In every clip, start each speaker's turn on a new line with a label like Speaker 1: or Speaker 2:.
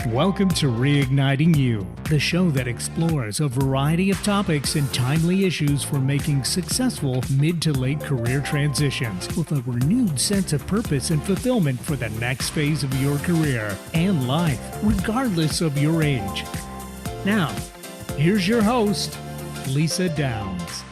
Speaker 1: Welcome to Reigniting You, the show that explores a variety of topics and timely issues for making successful mid to late career transitions with a renewed sense of purpose and fulfillment for the next phase of your career and life, regardless of your age. Now, here's your host, Lisa Downs.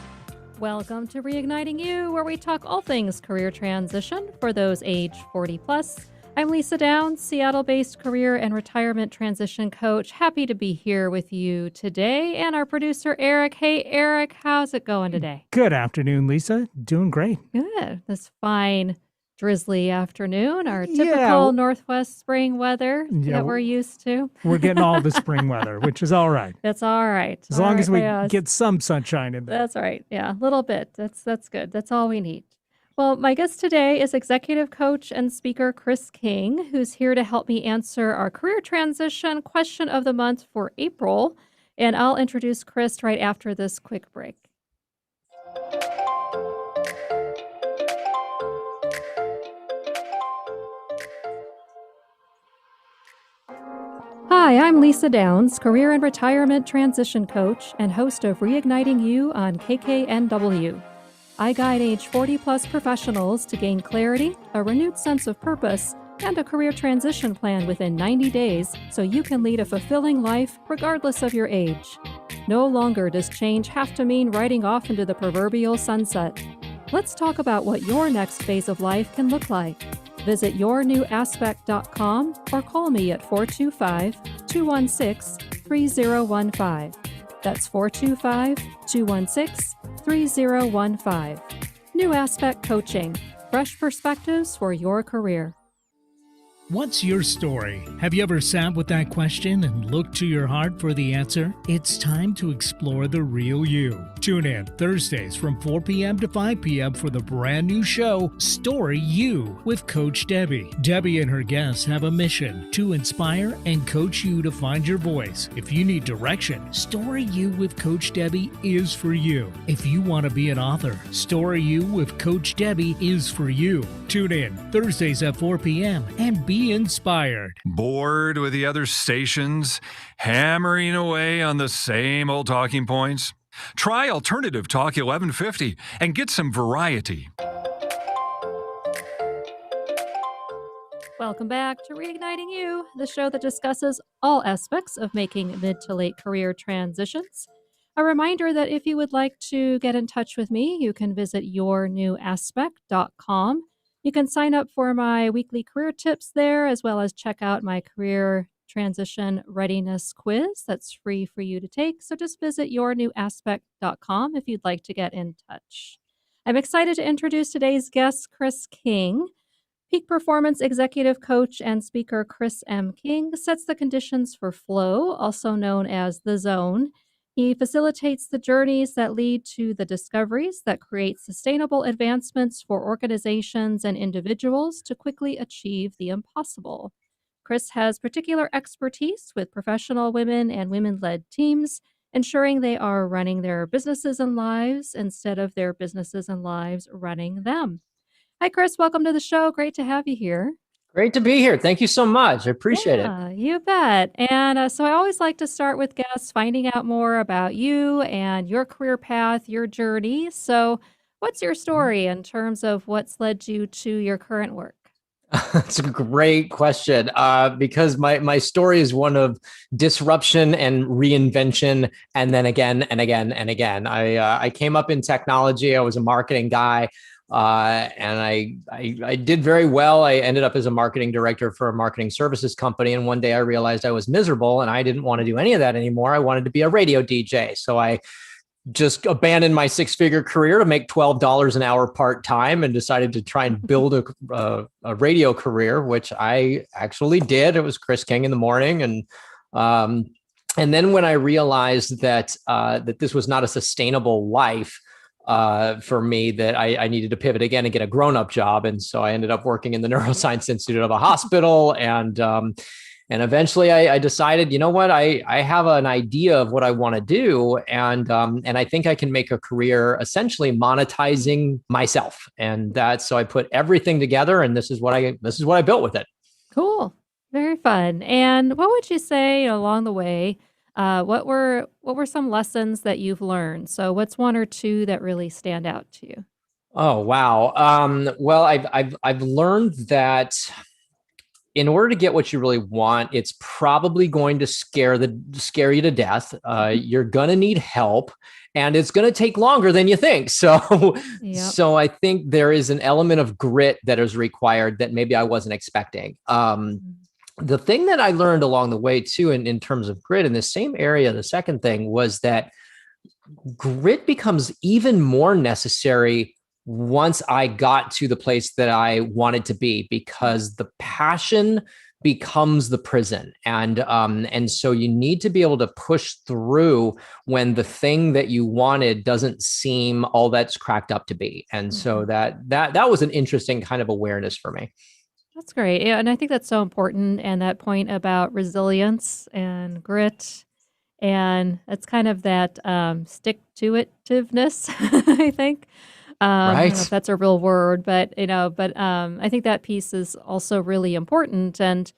Speaker 2: Welcome to Reigniting You, where we talk all things career transition for those age 40 plus. I'm Lisa Downs, Seattle-based career and retirement transition coach. Happy to be here with you today. And our producer, Eric. Hey, Eric, how's it going today?
Speaker 1: Good afternoon, Lisa. Doing great.
Speaker 2: Good. This fine, drizzly afternoon, our typical Northwest spring weather that we're used to.
Speaker 1: We're getting all the spring weather, which is all right.
Speaker 2: That's all right.
Speaker 1: As long as we get some sunshine in there.
Speaker 2: That's right. Yeah, a little bit. That's good. That's all we need. Well, my guest today is executive coach and speaker Chris King, who's here to help me answer our career transition question of the month for April. And I'll introduce Chris right after this quick break. Hi, I'm Lisa Downs, career and retirement transition coach and host of Reigniting You on KKNW. I guide age 40-plus professionals to gain clarity, a renewed sense of purpose, and a career transition plan within 90 days so you can lead a fulfilling life regardless of your age. No longer does change have to mean riding off into the proverbial sunset. Let's talk about what your next phase of life can look like. Visit yournewaspect.com or call me at 425-216-3015. That's 425-216-3015. New Aspect Coaching. Fresh perspectives for your career.
Speaker 1: What's your story? Have you ever sat with that question and looked to your heart for the answer? It's time to explore the real you. Tune in Thursdays from 4 p.m. to 5 p.m. for the brand new show, Story You, with Coach Debbie. Debbie and her guests have a mission to inspire and coach you to find your voice. If you need direction, Story You with Coach Debbie is for you. If you want to be an author, Story You with Coach Debbie is for you. Tune in Thursdays at 4 p.m. and be inspired.
Speaker 3: Bored with the other stations, hammering away on the same old talking points? Try Alternative Talk 1150 and get some variety.
Speaker 2: Welcome back to Reigniting You, the show that discusses all aspects of making mid to late career transitions. A reminder that if you would like to get in touch with me, you can visit yournewaspect.com. You can sign up for my weekly career tips there, as well as check out my career transition readiness quiz that's free for you to take. So just visit yournewaspect.com if you'd like to get in touch. I'm excited to introduce today's guest, Chris King. Peak Performance Executive Coach and Speaker Chris M. King sets the conditions for flow, also known as the zone. He facilitates the journeys that lead to the discoveries that create sustainable advancements for organizations and individuals to quickly achieve the impossible. Chris has particular expertise with professional women and women-led teams, ensuring they are running their businesses and lives instead of their businesses and lives running them. Hi, Chris. Welcome to the show. Great to have you here.
Speaker 4: Great to be here. Thank you so much. I appreciate it.
Speaker 2: You bet. And so I always like to start with guests finding out more about you and your career path, your journey. So what's your story in terms of what's led you to your current work?
Speaker 4: It's a great question because my story is one of disruption and reinvention, and then again and again and again. I came up in technology. I was a marketing guy. And I did very well. I ended up as a marketing director for a marketing services company. And one day I realized I was miserable and I didn't want to do any of that anymore. I wanted to be a radio DJ. So I just abandoned my six-figure career to make $12 an hour part-time and decided to try and build a radio career, which I actually did. It was Chris King in the morning. And then when I realized that this was not a sustainable life, for me, that I needed to pivot again and get a grown-up job. And so I ended up working in the Neuroscience Institute of a hospital. And eventually I decided, you know what, I have an idea of what I want to do. And I think I can make a career essentially monetizing myself. And so I put everything together, and this is what I built with it.
Speaker 2: Cool. Very fun. And what would you say along the way? What were some lessons that you've learned? So, what's one or two that really stand out to you?
Speaker 4: Oh wow. Well, I've learned that in order to get what you really want, it's probably going to scare you to death.
Speaker 2: Mhm.
Speaker 4: You're gonna need help, and it's gonna take longer than you think. So,
Speaker 2: Yep.
Speaker 4: so I think there is an element of grit that is required that maybe I wasn't expecting.
Speaker 2: Mm.
Speaker 4: The thing that I learned along the way too, in terms of grit, in the same area, the second thing was that grit becomes even more necessary once I got to the place that I wanted to be, because the passion becomes the prison. And so you need to be able to push through when the thing that you wanted doesn't seem all that's cracked up to be. And so
Speaker 2: Mhm.
Speaker 4: that was an interesting kind of awareness for me.
Speaker 2: That's great. Yeah, and I think that's so important. And that point about resilience and grit, and it's kind of that stick to itiveness, I think. I don't know if
Speaker 4: Right.
Speaker 2: that's a real word, but I think that piece is also really important. And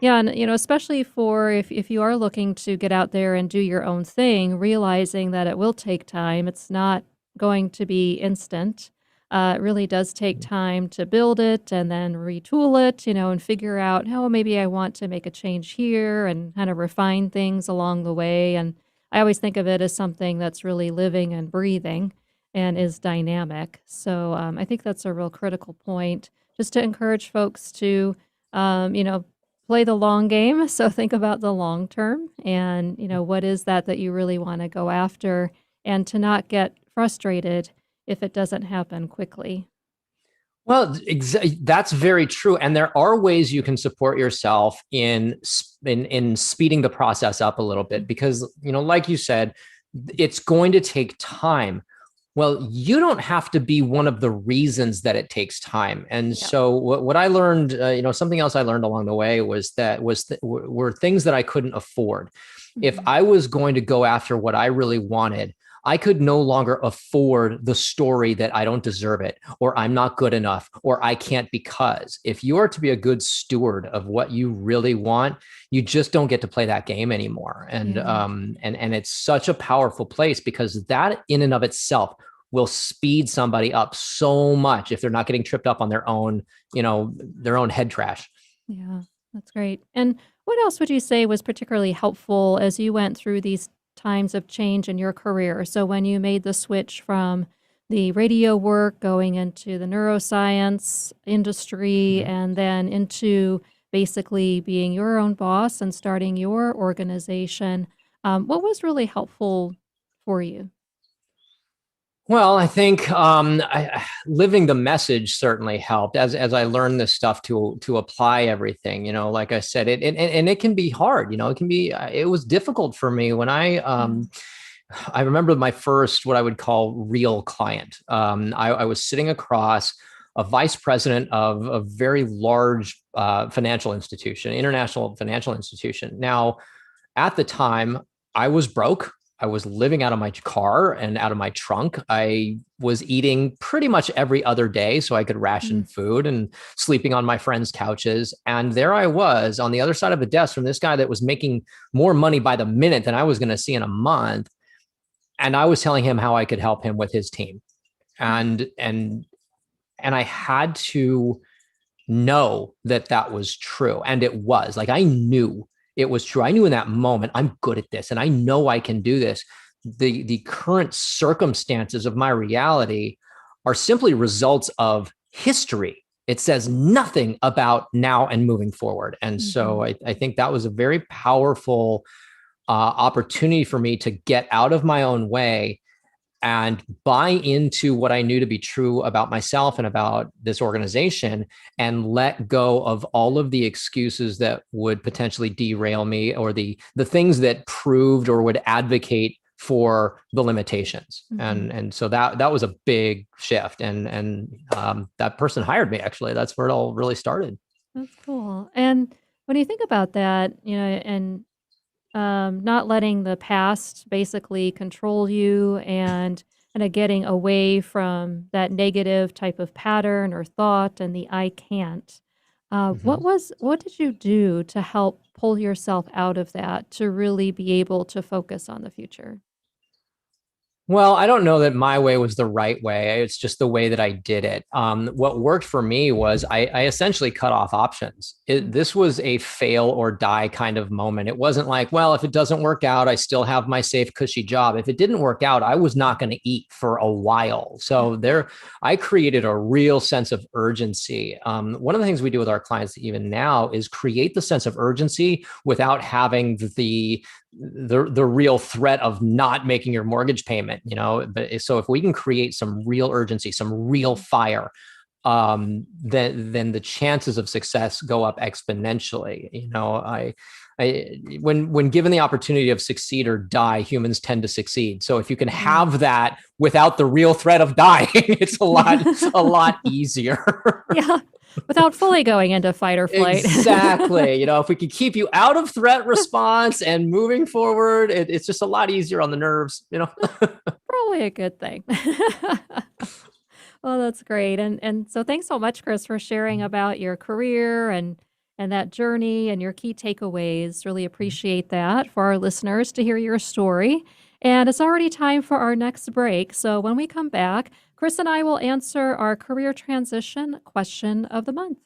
Speaker 2: yeah, and especially for if you are looking to get out there and do your own thing, realizing that it will take time. It's not going to be instant. It really does take time to build it and then retool it, and figure out how maybe I want to make a change here and kind of refine things along the way. And I always think of it as something that's really living and breathing and is dynamic. So I think that's a real critical point, just to encourage folks to um, you know, play the long game. So think about the long term and, what is that you really want to go after, and to not get frustrated if it doesn't happen quickly.
Speaker 4: Well, that's very true, and there are ways you can support yourself in speeding the process up a little bit,
Speaker 2: Mhm.
Speaker 4: because like you said, it's going to take time. Well, you don't have to be one of the reasons that it takes time. And
Speaker 2: Yeah.
Speaker 4: so what I learned, something else I learned along the way were things that I couldn't afford. If
Speaker 2: Mhm.
Speaker 4: I was going to go after what I really wanted, I could no longer afford the story that I don't deserve it, or I'm not good enough, or I can't, because if you are to be a good steward of what you really want, you just don't get to play that game anymore. And
Speaker 2: Yeah.
Speaker 4: and it's such a powerful place, because that in and of itself will speed somebody up so much if they're not getting tripped up on their own head trash.
Speaker 2: Yeah. That's great. And what else would you say was particularly helpful as you went through these times of change in your career? So when you made the switch from the radio work going into the neuroscience industry
Speaker 4: Mhm.
Speaker 2: and then into basically being your own boss and starting your organization, what was really helpful for you?
Speaker 4: Well, I think living the message certainly helped as I learned this stuff to apply everything. Like I said, and it can be hard. It was difficult for me when
Speaker 2: Yeah.
Speaker 4: I remember my first what I would call real client. I was sitting across a vice president of a very large financial institution, international financial institution. Now, at the time, I was broke. I was living out of my car and out of my trunk. I was eating pretty much every other day so I could
Speaker 2: Mm.
Speaker 4: ration food, and sleeping on my friends' couches. And there I was on the other side of the desk from this guy that was making more money by the minute than I was going to see in a month. And I was telling him how I could help him with his team. And I had to know that that was true. And it was, like, I knew it was true. I knew in that moment, I'm good at this and I know I can do this. The current circumstances of my reality are simply results of history. It says nothing about now and moving forward. And so
Speaker 2: Mhm.
Speaker 4: I think that was a very powerful opportunity for me to get out of my own way and buy into what I knew to be true about myself and about this organization, and let go of all of the excuses that would potentially derail me, or the things that proved or would advocate for the limitations. And
Speaker 2: Mhm.
Speaker 4: and so that was a big shift. And that person hired me. Actually, that's where it all really started.
Speaker 2: That's cool. And when you think about that, and not letting the past basically control you, and kind of getting away from that negative type of pattern or thought and the I can't. What did you do to help pull yourself out of that to really be able to focus on the future?
Speaker 4: Well, I don't know that my way was the right way. It's just the way that I did it. What worked for me was I essentially cut off options. This was a fail or die kind of moment. It wasn't like, well, if it doesn't work out, I still have my safe, cushy job. If it didn't work out, I was not going to eat for a while. So I created a real sense of urgency. One of the things we do with our clients even now is create the sense of urgency without having the real threat of not making your mortgage payment, but so if we can create some real urgency, some real fire, then the chances of success go up exponentially. When given the opportunity of succeed or die, humans tend to succeed. So if you can have that without the real threat of dying, it's a lot easier.
Speaker 2: Yeah. Without fully going into fight or flight.
Speaker 4: Exactly. If we could keep you out of threat response and moving forward, it's just a lot easier on the nerves,
Speaker 2: Probably a good thing. Well, that's great. And so thanks so much, Chris, for sharing about your career and that journey and your key takeaways. Really appreciate that for our listeners to hear your story. And it's already time for our next break. So when we come back, Chris and I will answer our career transition question of the month.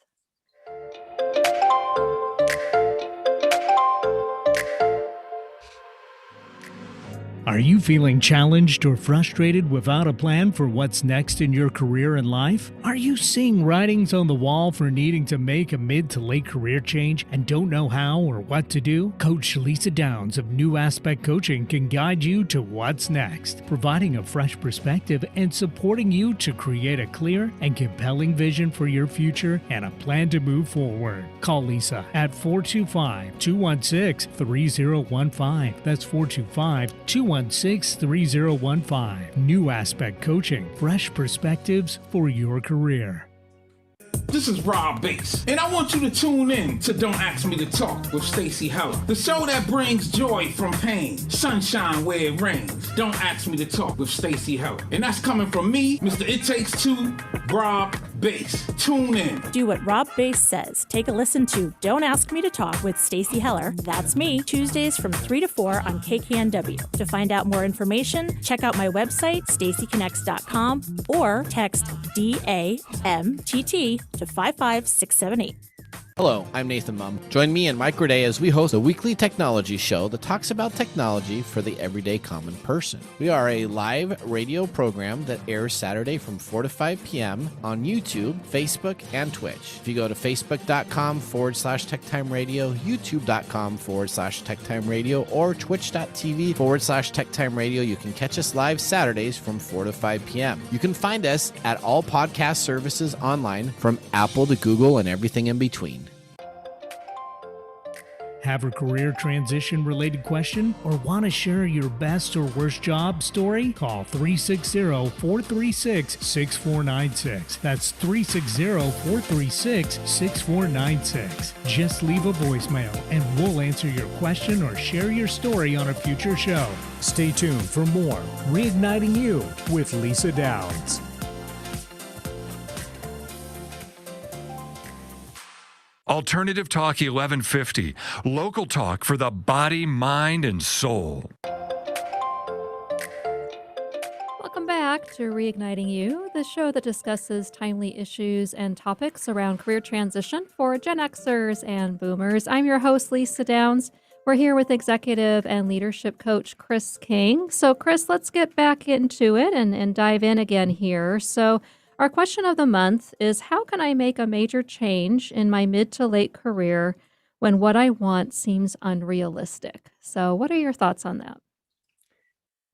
Speaker 1: Are you feeling challenged or frustrated without a plan for what's next in your career and life? Are you seeing writings on the wall for needing to make a mid to late career change and don't know how or what to do? Coach Lisa Downs of New Aspect Coaching can guide you to what's next, providing a fresh perspective and supporting you to create a clear and compelling vision for your future and a plan to move forward. Call Lisa at 425-216-3015. That's 425-216-3015. New Aspect Coaching, fresh perspectives for your career.
Speaker 5: This is Rob Bass, and I want you to tune in to Don't Ask Me to Talk with Stacey Heller, the show that brings joy from pain, sunshine where it rains. Don't Ask Me to Talk with Stacey Heller. And that's coming from me, Mr. It Takes Two, Rob Bass. Tune in.
Speaker 6: Do what Rob Bass says. Take a listen to Don't Ask Me to Talk with Stacey Heller. That's me, Tuesdays from 3 to 4 on KKNW. To find out more information, check out my website, staceyconnects.com, or text DAMTT to 55678.
Speaker 7: Hello, I'm Nathan Mum. Join me and Mike Roday as we host a weekly technology show that talks about technology for the everyday common person. We are a live radio program that airs Saturday from 4 to 5 p.m. on YouTube, Facebook, and Twitch. If you go to facebook.com/TechTime Radio, youtube.com/TechTime Radio, or twitch.tv/TechTime Radio, you can catch us live Saturdays from 4 to 5 p.m. You can find us at all podcast services online, from Apple to Google and everything in between.
Speaker 1: Have a career transition related question or want to share your best or worst job story? Call 360-436-6496. That's 360-436-6496. Just leave a voicemail and we'll answer your question or share your story on a future show. Stay tuned for more Reigniting You with Lisa Downs.
Speaker 3: Alternative Talk 1150, local talk for the body, mind, and soul.
Speaker 2: Welcome back to Reigniting You, the show that discusses timely issues and topics around career transition for Gen Xers and Boomers. I'm your host, Lisa Downs. We're here with executive and leadership coach Chris King. So, Chris, let's get back into it and dive in again here. So, our question of the month is, how can I make a major change in my mid to late career when what I want seems unrealistic? So what are your thoughts on that?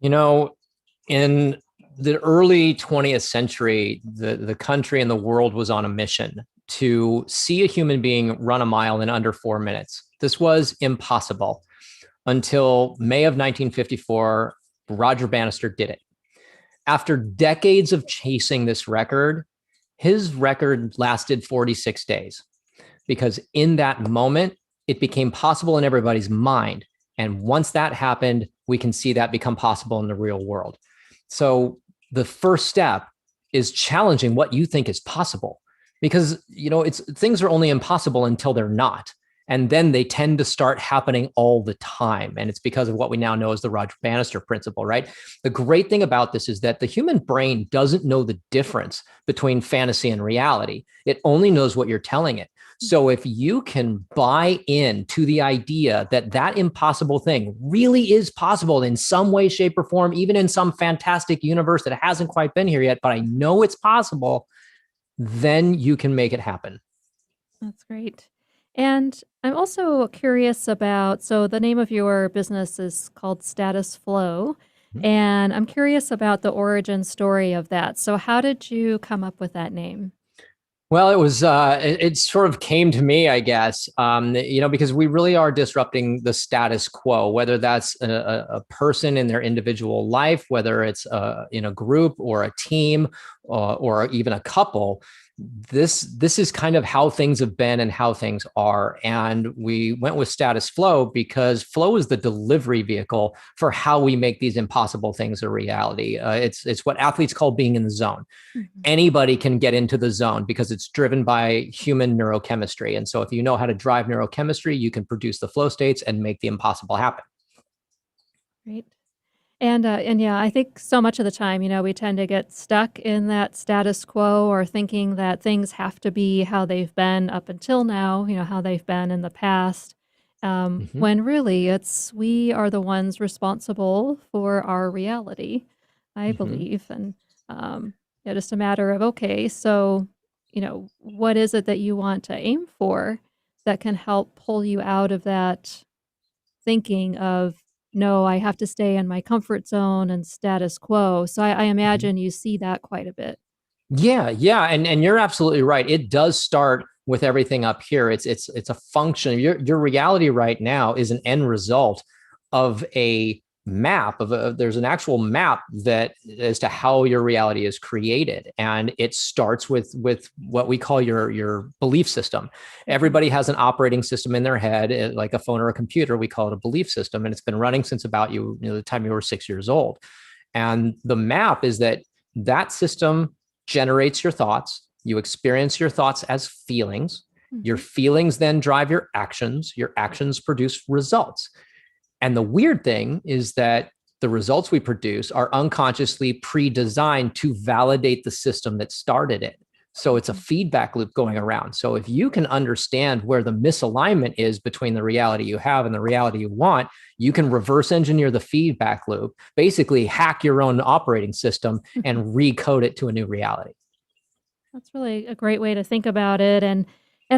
Speaker 4: In the early 20th century, the country and the world was on a mission to see a human being run a mile in under 4 minutes. This was impossible until May of 1954, Roger Bannister did it. After decades of chasing this record, his record lasted 46 days, because in that moment, it became possible in everybody's mind. And once that happened, we can see that become possible in the real world. So the first step is challenging what you think is possible. because it's things are only impossible until they're not. And then they tend to start happening all the time. And it's because of what we now know as the Roger Bannister principle, right? The great thing about this is that the human brain doesn't know the difference between fantasy and reality. It only knows what you're telling it. So if you can buy into the idea that that impossible thing really is possible in some way, shape, or form, even in some fantastic universe that hasn't quite been here yet, but I know it's possible, then you can make it happen.
Speaker 2: That's great. And I'm also curious about, so the name of your business is called Status Flow, and I'm curious about the origin story of that. So how did you come up with that name?
Speaker 4: Well, it sort of came to me, I guess, because we really are disrupting the status quo, whether that's a person in their individual life, whether it's in a group or a team or even a couple. This is kind of how things have been and how things are. And we went with status flow because flow is the delivery vehicle for how we make these impossible things a reality. It's what athletes call being in the zone. Mm-hmm. Anybody can get into the zone because it's driven by human neurochemistry. And so if you know how to drive neurochemistry, you can produce the flow states and make the impossible happen.
Speaker 2: Great. And yeah, I think so much of the time, we tend to get stuck in that status quo or thinking that things have to be how they've been up until now, how they've been in the past. When really we are the ones responsible for our reality, I believe. And just a matter of, okay, so, what is it that you want to aim for that can help pull you out of that thinking of, no, I have to stay in my comfort zone and status quo. So I imagine you see that quite a bit.
Speaker 4: Yeah. And you're absolutely right. It does start with everything up here. It's a function. Your reality right now is an end result of a map there's an actual map that as to how your reality is created, and it starts with what we call your belief system. Everybody has an operating system in their head, like a phone or a computer. We call it a belief system, and it's been running since about the time you were 6 years old. And the map is that system generates your thoughts. You experience your thoughts as feelings. Your feelings then drive your actions produce results. And the weird thing is that the results we produce are unconsciously pre-designed to validate the system that started it. So it's a feedback loop going around. So if you can understand where the misalignment is between the reality you have and the reality you want, you can reverse engineer the feedback loop, basically hack your own operating system and recode it to a new reality.
Speaker 2: That's really a great way to think about it. And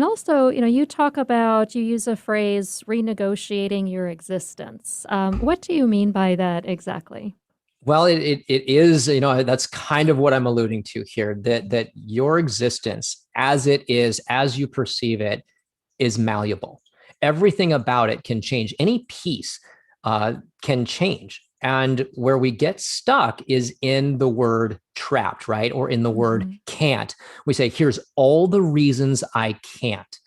Speaker 2: also, you talk about, you use a phrase, renegotiating your existence. What do you mean by that exactly?
Speaker 4: Well, it is, that's kind of what I'm alluding to here, that your existence as it is, as you perceive it, is malleable. Everything about it can change. Any piece can change. And where we get stuck is in the word trapped, right? Or in the word can't. We say, here's all the reasons I can't.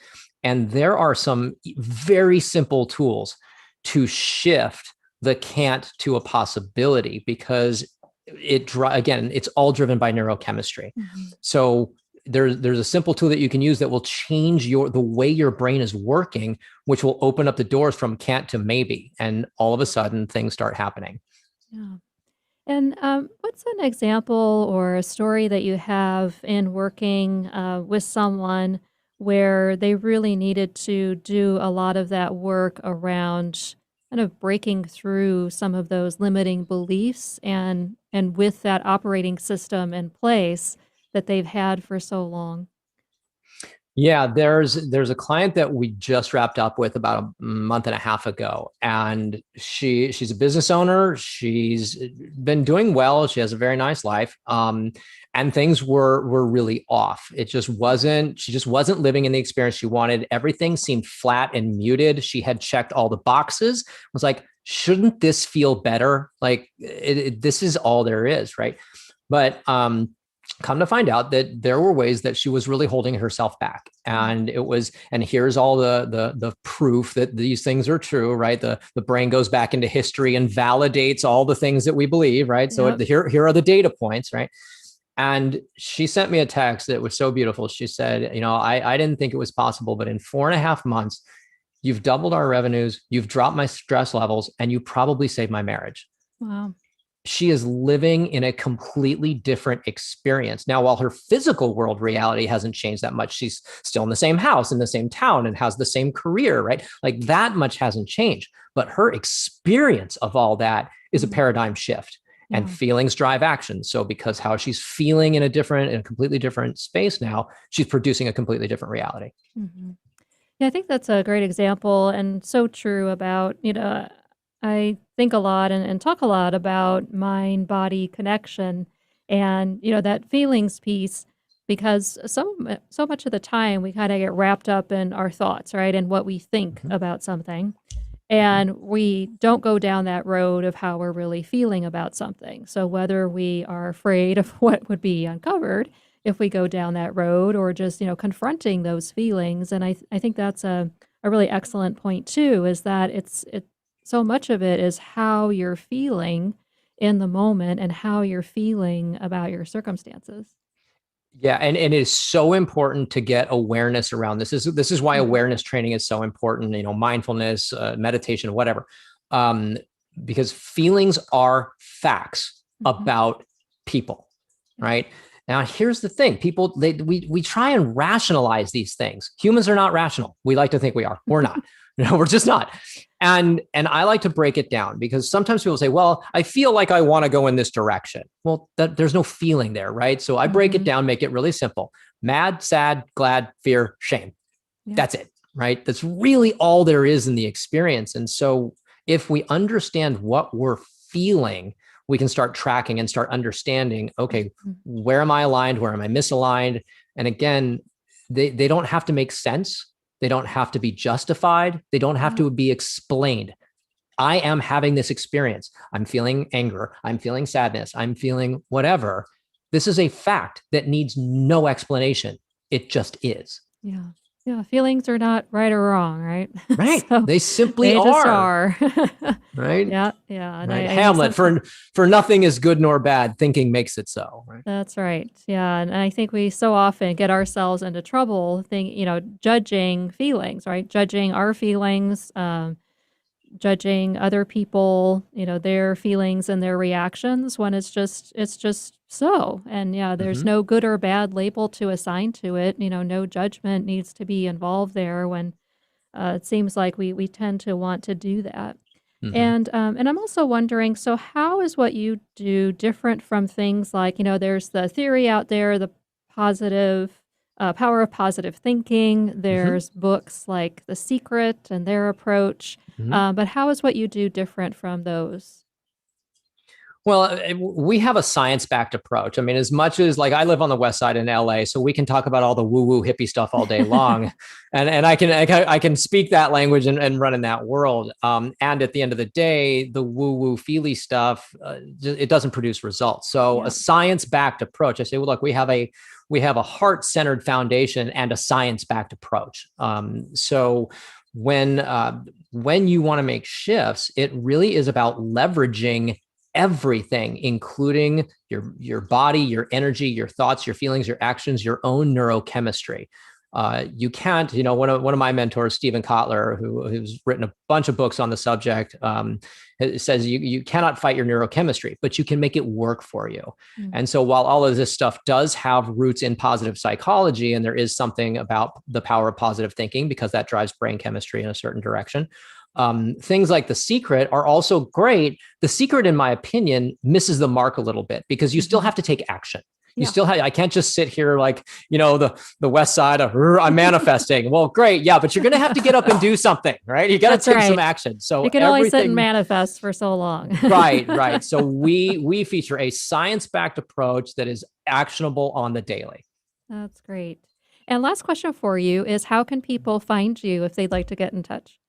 Speaker 4: And there are some very simple tools to shift the can't to a possibility, because it's all driven by neurochemistry. So there's a simple tool that you can use that will change the way your brain is working, which will open up the doors from can't to maybe. And all of a sudden things start happening.
Speaker 2: Yeah. And what's an example or a story that you have in working with someone where they really needed to do a lot of that work around kind of breaking through some of those limiting beliefs and with that operating system in place that they've had for so long?
Speaker 4: Yeah, there's a client that we just wrapped up with about a month and a half ago, and she's a business owner. She's been doing well. She has a very nice life, and things were really off. She just wasn't living in the experience she wanted. Everything seemed flat and muted. She had checked all the boxes. Was like, shouldn't this feel better? Like this is all there is, right? But come to find out that there were ways that she was really holding herself back. And here's all the proof that these things are true, right? The brain goes back into history and validates all the things that we believe, right? So here are the data points, right? And she sent me a text that was so beautiful. She said, I didn't think it was possible, but in 4.5 months, you've doubled our revenues, you've dropped my stress levels, and you probably saved my marriage.
Speaker 2: Wow.
Speaker 4: She is living in a completely different experience. Now, while her physical world reality hasn't changed that much, she's still in the same house, in the same town, and has the same career, right? Like that much hasn't changed. But her experience of all that is a paradigm shift. And feelings drive action. So because how she's feeling in a completely different space now, she's producing a completely different reality.
Speaker 2: Mm-hmm. Yeah, I think that's a great example and so true about, I think a lot and talk a lot about mind-body connection and, that feelings piece because so much of the time we kind of get wrapped up in our thoughts, right? And what we think about something. And we don't go down that road of how we're really feeling about something. So whether we are afraid of what would be uncovered if we go down that road or just, confronting those feelings. And I think that's a really excellent point too, is that it's so much of it is how you're feeling in the moment and how you're feeling about your circumstances.
Speaker 4: Yeah, and it is so important to get awareness around this. This is why awareness training is so important. Mindfulness, meditation, whatever, because feelings are facts about people, right? Now, here's the thing: people we try and rationalize these things. Humans are not rational. We like to think we are. We're not. We're just not. And I like to break it down because sometimes people say, well, I feel like I want to go in this direction. Well, there's no feeling there, right? So I break it down, make it really simple. Mad, sad, glad, fear, shame. Yeah. That's it, right? That's really all there is in the experience. And so if we understand what we're feeling, we can start tracking and start understanding, okay, where am I aligned? Where am I misaligned? And again, they don't have to make sense. They don't have to be justified. They don't have to be explained. I am having this experience. I'm feeling anger. I'm feeling sadness. I'm feeling whatever. This is a fact that needs no explanation. It just is.
Speaker 2: Yeah. Yeah. Feelings are not right or wrong, right?
Speaker 4: Right.
Speaker 2: So
Speaker 4: they simply
Speaker 2: they
Speaker 4: are.
Speaker 2: just are.
Speaker 4: Right.
Speaker 2: Yeah. Yeah. And
Speaker 4: right. Hamlet, for nothing is good nor bad. Thinking makes it so. Right.
Speaker 2: That's right. Yeah. And I think we so often get ourselves into trouble judging feelings, right? Judging our feelings, judging other people, their feelings and their reactions when it's just so. And yeah, there's no good or bad label to assign to it. No judgment needs to be involved there when it seems like we tend to want to do that. And I'm also wondering, so how is what you do different from things like, there's the theory out there, the positive power of positive thinking. There's books like The Secret and their approach. But how is what you do different from those?
Speaker 4: Well, we have a science-backed approach. I mean, as much as I live on the West Side in LA, so we can talk about all the woo-woo hippie stuff all day long, and I can speak that language and run in that world. And at the end of the day, the woo-woo feely stuff it doesn't produce results. So a science-backed approach. I say, well, look, we have a heart-centered foundation and a science-backed approach. So when you want to make shifts, it really is about leveraging everything, including your body, your energy, your thoughts, your feelings, your actions, your own neurochemistry. You can't, one of my mentors, Stephen Kotler, who's written a bunch of books on the subject, says you cannot fight your neurochemistry, but you can make it work for you. And so while all of this stuff does have roots in positive psychology, and there is something about the power of positive thinking because that drives brain chemistry in a certain direction, things like The Secret are also great. The Secret, in my opinion, misses the mark a little bit because you still have to take action. You still have, I can't just sit here the West Side, I'm manifesting. Well, great. Yeah. But you're going to have to get up and do something, right? You got to take some action. So
Speaker 2: you can only sit and manifest for so long.
Speaker 4: Right. So we feature a science-backed approach that is actionable on the daily.
Speaker 2: That's great. And last question for you is, how can people find you if they'd like to get in touch?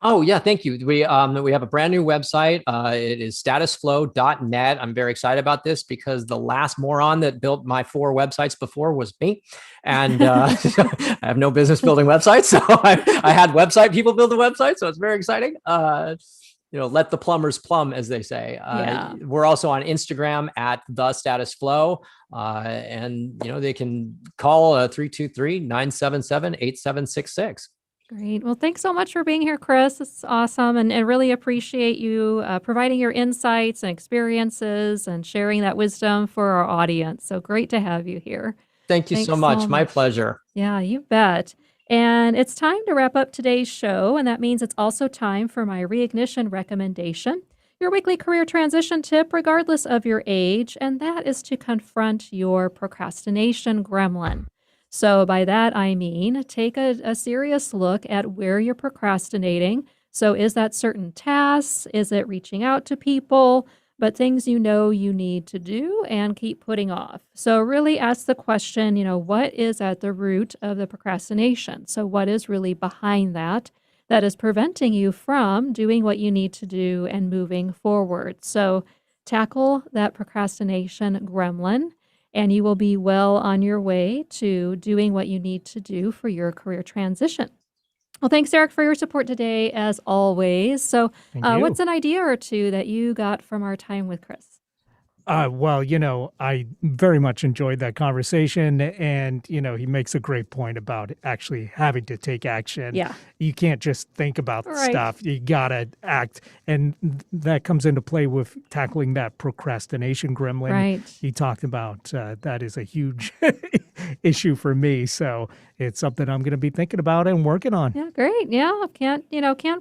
Speaker 4: Oh, yeah. Thank you. We have a brand new website. It is statusflow.net. I'm very excited about this because the last moron that built my 4 websites before was me. And I have no business building websites. So I had website people build the website. So it's very exciting. let the plumbers plumb, as they say.
Speaker 2: Yeah.
Speaker 4: We're also on Instagram at The Status Flow. And they can call 323-977-8766.
Speaker 2: Great. Well, thanks so much for being here, Chris. It's awesome. And I really appreciate you providing your insights and experiences and sharing that wisdom for our audience. So great to have you here.
Speaker 4: Thank you
Speaker 2: Thanks
Speaker 4: so much. My pleasure.
Speaker 2: Yeah, you bet. And it's time to wrap up today's show. And that means it's also time for my reignition recommendation, your weekly career transition tip, regardless of your age. And that is to confront your procrastination gremlin. So by that, I mean, take a serious look at where you're procrastinating. So is that certain tasks? Is it reaching out to people? But things you know you need to do and keep putting off. So really ask the question, what is at the root of the procrastination? So what is really behind that is preventing you from doing what you need to do and moving forward? So tackle that procrastination gremlin, and you will be well on your way to doing what you need to do for your career transition. Well, thanks, Eric, for your support today, as always. So,
Speaker 1: Thank you.
Speaker 2: what's an idea or two that you got from our time with Chris?
Speaker 1: Well, I very much enjoyed that conversation. And, he makes a great point about actually having to take action.
Speaker 2: Yeah.
Speaker 1: You can't just think about
Speaker 2: Right.
Speaker 1: stuff. You got to act. And that comes into play with tackling that procrastination gremlin.
Speaker 2: Right.
Speaker 1: He talked about that is a huge issue for me. So it's something I'm going to be thinking about and working on.
Speaker 2: Yeah, great. Yeah, can't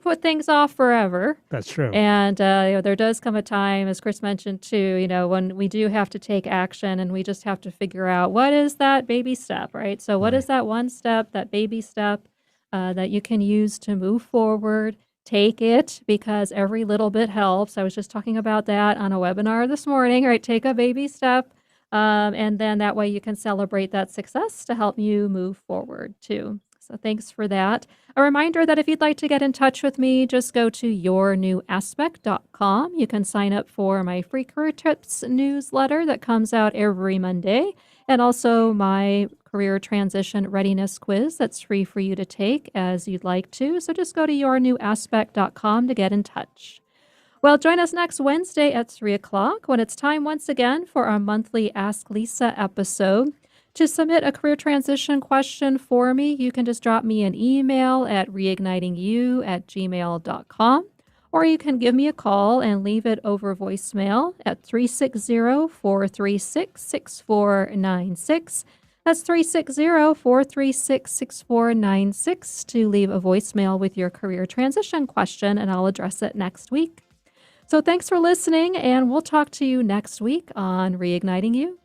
Speaker 2: put things off forever.
Speaker 1: That's true.
Speaker 2: And there does come a time, as Chris mentioned too, when we do have to take action, and we just have to figure out what is that baby step, right? So what is that one step, that baby step that you can use to move forward? Take it, because every little bit helps. I was just talking about that on a webinar this morning, right? Take a baby step. And then that way you can celebrate that success to help you move forward too. So thanks for that. A reminder that if you'd like to get in touch with me, just go to yournewaspect.com. You can sign up for my free career tips newsletter that comes out every Monday, and also my career transition readiness quiz that's free for you to take as you'd like to. So just go to yournewaspect.com to get in touch. Well, join us next Wednesday at 3 o'clock when it's time once again for our monthly Ask Lisa episode. To submit a career transition question for me, you can just drop me an email at reignitingyou@gmail.com, or you can give me a call and leave it over voicemail at 360-436-6496. That's 360-436-6496 to leave a voicemail with your career transition question, and I'll address it next week. So thanks for listening, and we'll talk to you next week on Reigniting You.